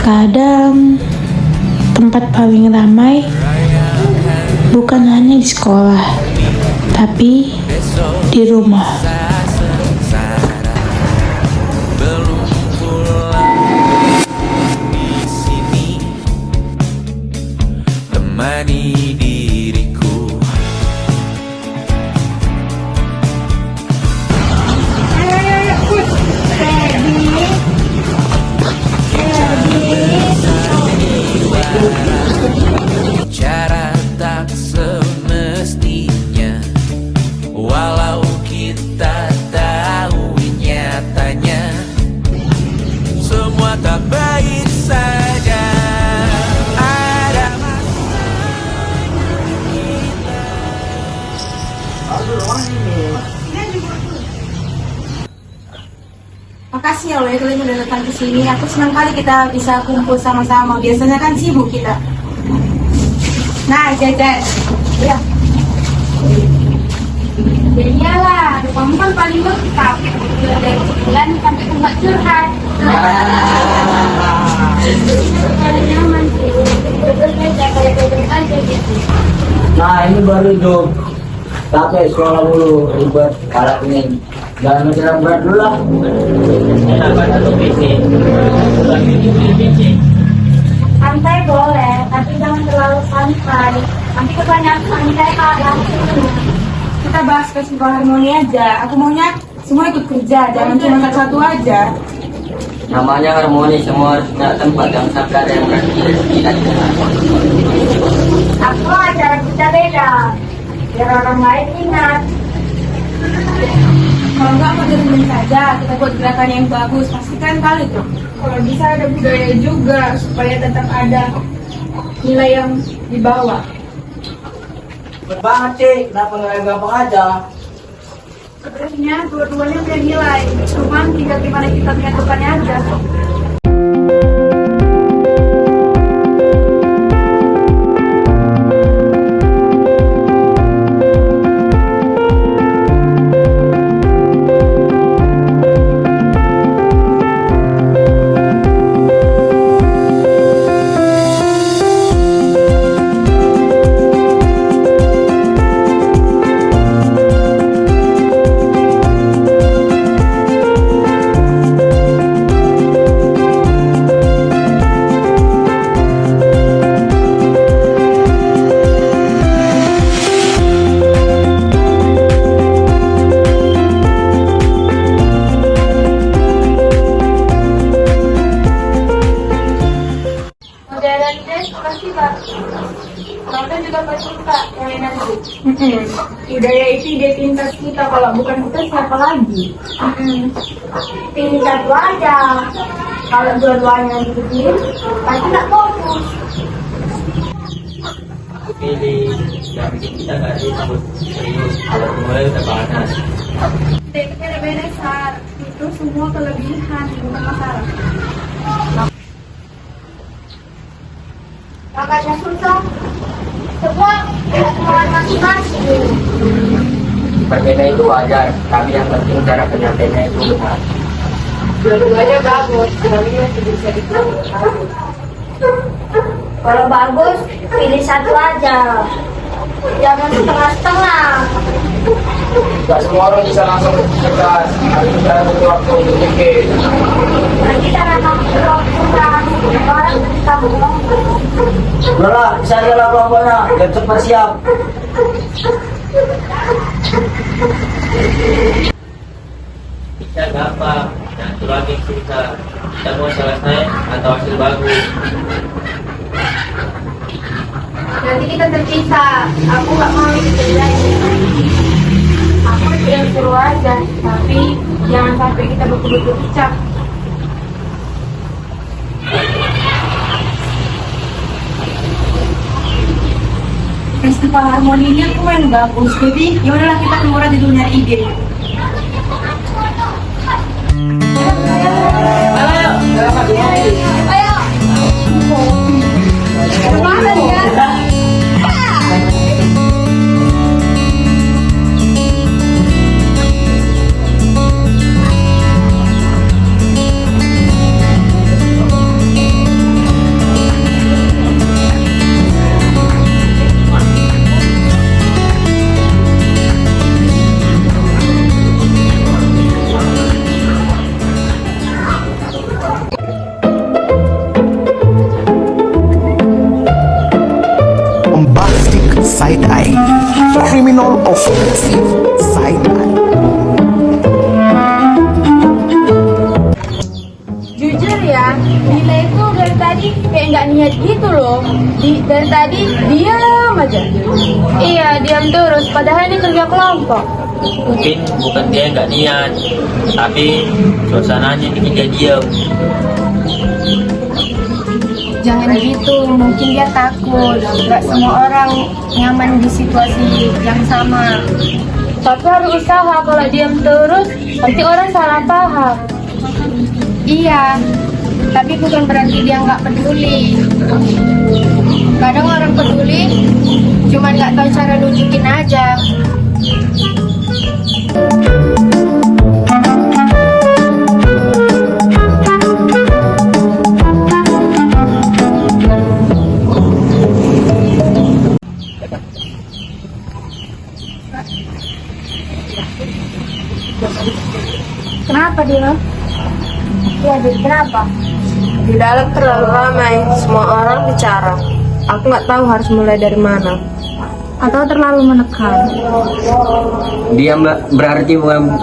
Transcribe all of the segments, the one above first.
Terkadang tempat paling ramai bukan hanya di sekolah, tapi di rumah. Temani diriku. Cara tak semestinya, walau kita tahu nyatanya semua tak baik saja. Ada Makasih ya Allah ya kalian udah datang ke sini. Aku senang kali kita bisa kumpul sama-sama. Biasanya kan sibuk kita. Nah, jajan. Ya. Iyalah, kamu kan paling lengkap. Dari bulan sampai tempat curhat. Paling nyaman sih. Betul aja kayak aja gitu. Nah ini baru hidup. Capek sekolah dulu, ribet, kalah ini. Jangan menjelang berat dulu lah. Enakan satu PC. Santai boleh, tapi jangan terlalu santai. Nanti kebanyakan santai kalah. Kita bahas festival harmoni aja. Aku maunya semua ikut kerja, jangan cuma satu aja. Namanya harmoni, semua harus punya tempat yang sakar yang tidak. Aku acara kita beda, biar orang lain ingat. Kalau nggak modern saja, kita buat gerakan yang bagus, pastikan kali tuh. Kalau bisa ada budaya juga, supaya tetap ada nilai yang dibawa. Bener banget sih, kenapa nggak gampang aja? Sebenarnya dua-duanya punya nilai, cuman tinggal gimana kita menyatukannya aja. Kamu juga pasti suka yang energi. Budaya itu identitas kita, kalau bukan kita siapa lagi? Pilih satu aja. Kalau dua-duanya dipikirin, pasti nggak fokus. Pilih yang bikin kita nggak disebut serius. Kalau mulai udah panas. Kita itu beda-beda, Sar. Itu semua kelebihan, bukan masalah. Makanya susah. Semua kemauan masing-masing. Berbeda itu wajar, tapi yang penting cara penyampaiannya itu benar. Dua-duanya bagus, tapi masih bisa bagus. Kalau bagus, pilih satu aja. Jangan setengah-setengah. Gak semua orang bisa langsung cerdas, harus kita butuh waktu untuk mikir. Nanti cara waktu orang kita bukan. Udah lah, bisa aja lah kelompoknya, biar cepat siap. Bisa gampang, nah itu lagi susah. Kita mau selesai atau hasil bagus. Nanti kita terpisah. Aku nggak mau dikerjain. Aku yang suruh aja, tapi jangan sampai kita betul-betul pecah. Festival harmoni ini aku main bagus, jadi yaudahlah kita keluar di dunia ide. Ayo. Kemana ya? side eye. Criminal offensive side eye. Jujur ya, Dila itu dari tadi kayak nggak niat gitu loh. Dari tadi diam aja. Iya, diam terus. Padahal ini kerja kelompok. Mungkin bukan dia nggak niat, tapi suasananya bikin dia diam. Jangan gitu, mungkin dia takut. Nggak semua orang nyaman di situasi yang sama. Tapi harus usaha, kalau diam terus, nanti orang salah paham. Iya, tapi bukan berarti dia nggak peduli. Kadang orang peduli, cuman nggak tahu cara nunjukin aja. Kenapa dia? Ya, jadi kenapa? Di dalam terlalu ramai, semua orang bicara. Aku nggak tahu harus mulai dari mana. Atau terlalu menekan? Dia berarti bukan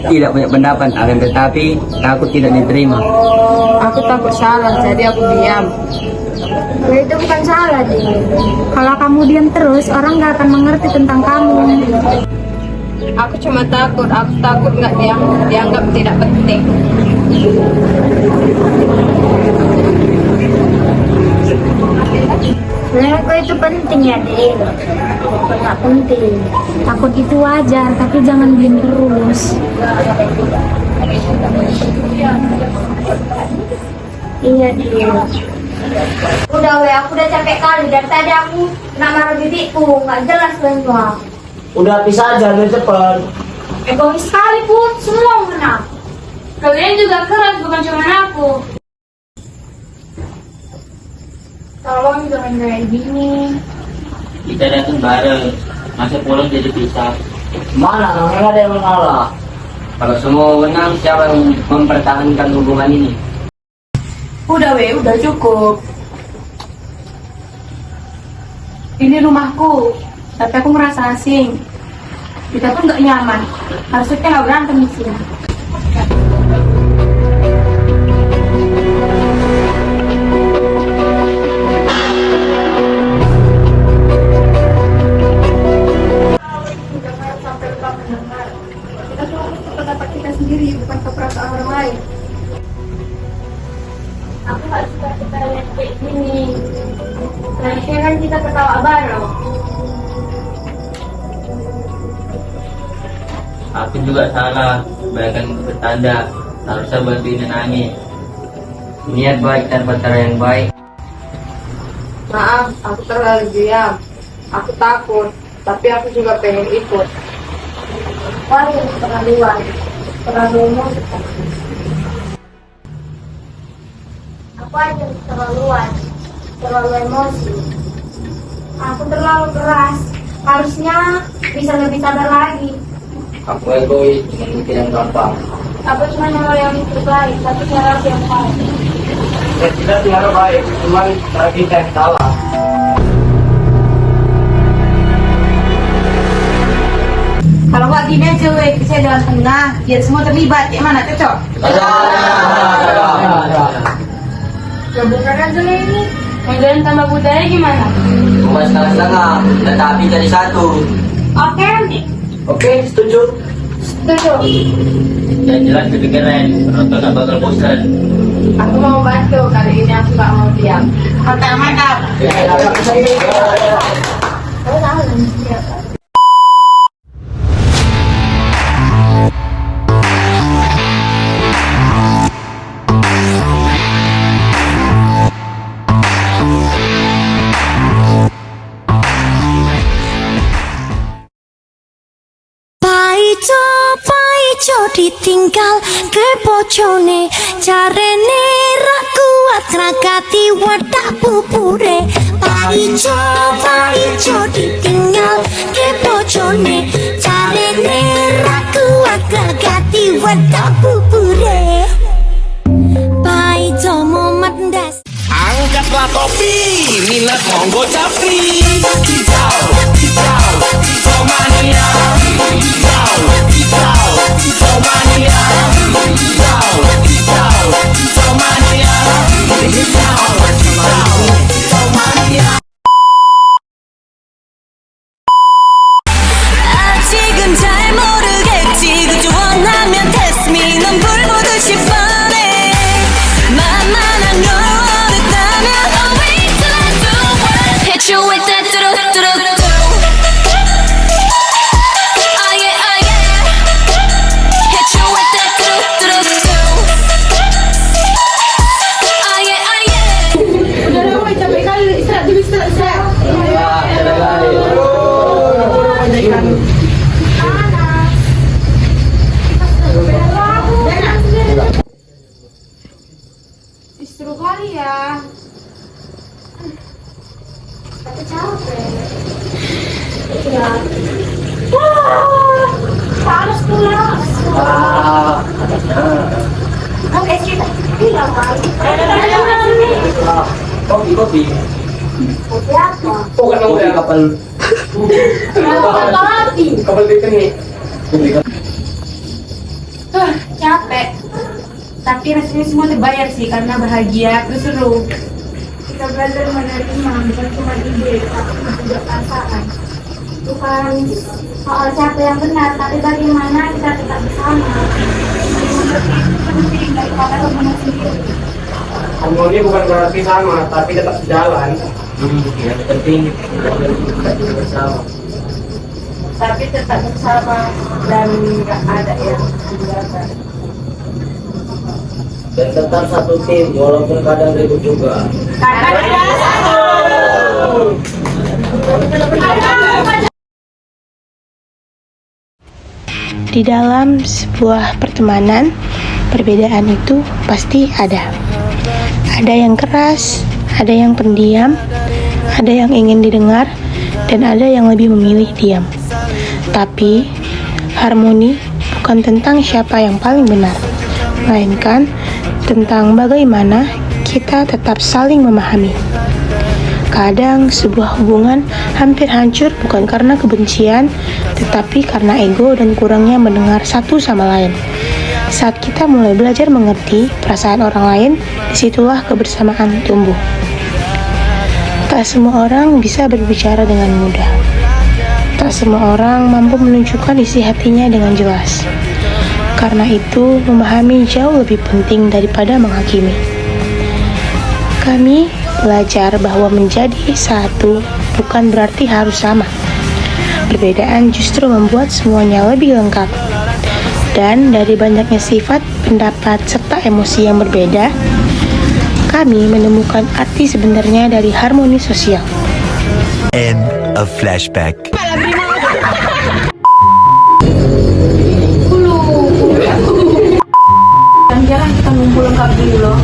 tidak punya pendapat, akan tetapi takut tidak diterima. Aku takut salah, jadi aku diam. Ya, itu bukan salah, Din. Kalau kamu diam terus, orang nggak akan mengerti tentang kamu. Aku cuma takut nggak dianggap tidak penting. Menurutku itu penting ya, Din. Nggak penting. Takut itu wajar, tapi jangan diam terus. Iya, Din. Udah, aku udah capek kali. Dari tadi aku nak marah bibiku, nggak jelas semua. Udah pisah aja, biar cepet. Egois sekali pun, semua menang. Kalian juga keras, bukan cuma aku. Tolong jangan kayak gini. Kita datang bareng, masa pulang jadi pisah. Mana namanya ada yang mengalah? Kalau semua menang, siapa yang mempertahankan hubungan ini? Udah cukup. Ini rumahku, tapi aku merasa asing. Kita tuh nggak nyaman. Harusnya kita nggak berantem di sini. Kita cuma pendapat kita sendiri, bukan keperasaan orang lain. Aku nggak suka kita lihat kayak gini. Seharusnya kan kita ketawa bareng. Aku juga salah, kebanyakan bertanda, harusnya bantuin nangis. Niat baik tanpa cara yang baik. Maaf, aku terlalu diam. Aku takut, tapi aku juga pengen ikut. Wah, yang keterlaluan. Terlalu emosi. Aku aja yang keterlaluan. Terlalu emosi. Aku terlalu keras. Harusnya bisa lebih sabar lagi. Aku egois, dengan mikir yang gampang. Aku cuma mau yang terbaik, tapi cara aku yang baik. Kita tiada baik, cuma cara kita yang salah. Kalau nggak gini aja, saya jalan tengah, biar semua terlibat. Yang mana cocok? Gabungkan aja ini. Mau jalan tambah budaya gimana? Cuma setengah-setengah, tetapi jadi satu. Oke, nanti. Oke, setuju. Setuju. Yang jelas lebih keren, penonton gak bakal bosan. Aku mau bantu, kali ini aku nggak mau diam. Mantap. Oh, tahu siapa? Paico ditinggal ke bojone, carene ra kuat rakati wadah pupure. Paico ditinggal ke bojone, carene ra kuat rakati wadah pupure. Paico momat ndas. Angkatlah topi, minat monggo capri. 아직은 잘 모르겠지 그저 원하면 test me 넌 불보듯이 뻔해 만만한 걸 원했다면 Oh wait till I do it Hit you with that 뚜루뚜루뚜 Oh yeah oh yeah Hit you with that 뚜루뚜루뚜 Oh yeah oh yeah Udah lama capek kali, istirahat dulu, istirahat. Disuruh kali ya. Tapi capek. Iya. Wah, panas pulang. Oke, kita. Iya, Pak. Kopi. Kopi apa? Bukan kopi kapal. Apa lagi? Kapal ikan nih. Capek. Tapi rasanya semua terbayar sih karena bahagia terus seru. Kita belajar menerima bukan cuma ide, tapi juga perasaan. Bukan soal siapa yang benar, tapi bagaimana kita tetap bersama. Penting daripada kemenangan sendiri. Harmoni bukan berarti sama, tapi tetap sejalan. Yang penting kita bersama. Tapi tetap bersama dan nggak ada yang keberatan. Dan tetap satu tim, walaupun kadang ribut juga. Di dalam sebuah pertemanan, perbedaan itu pasti ada. Ada yang keras, ada yang pendiam, ada yang ingin didengar, dan ada yang lebih memilih diam. Tapi, harmoni bukan tentang siapa yang paling benar, melainkan tentang bagaimana kita tetap saling memahami. Kadang sebuah hubungan hampir hancur bukan karena kebencian, tetapi karena ego dan kurangnya mendengar satu sama lain. Saat kita mulai belajar mengerti perasaan orang lain, disitulah kebersamaan tumbuh. Tak semua orang bisa berbicara dengan mudah. Tak semua orang mampu menunjukkan isi hatinya dengan jelas. Karena itu, memahami jauh lebih penting daripada menghakimi. Kami belajar bahwa menjadi satu bukan berarti harus sama. Perbedaan justru membuat semuanya lebih lengkap. Dan dari banyaknya sifat, pendapat, serta emosi yang berbeda, kami menemukan arti sebenarnya dari harmoni sosial. End of flashback. Jalan kita ngumpul lengkap dulu loh.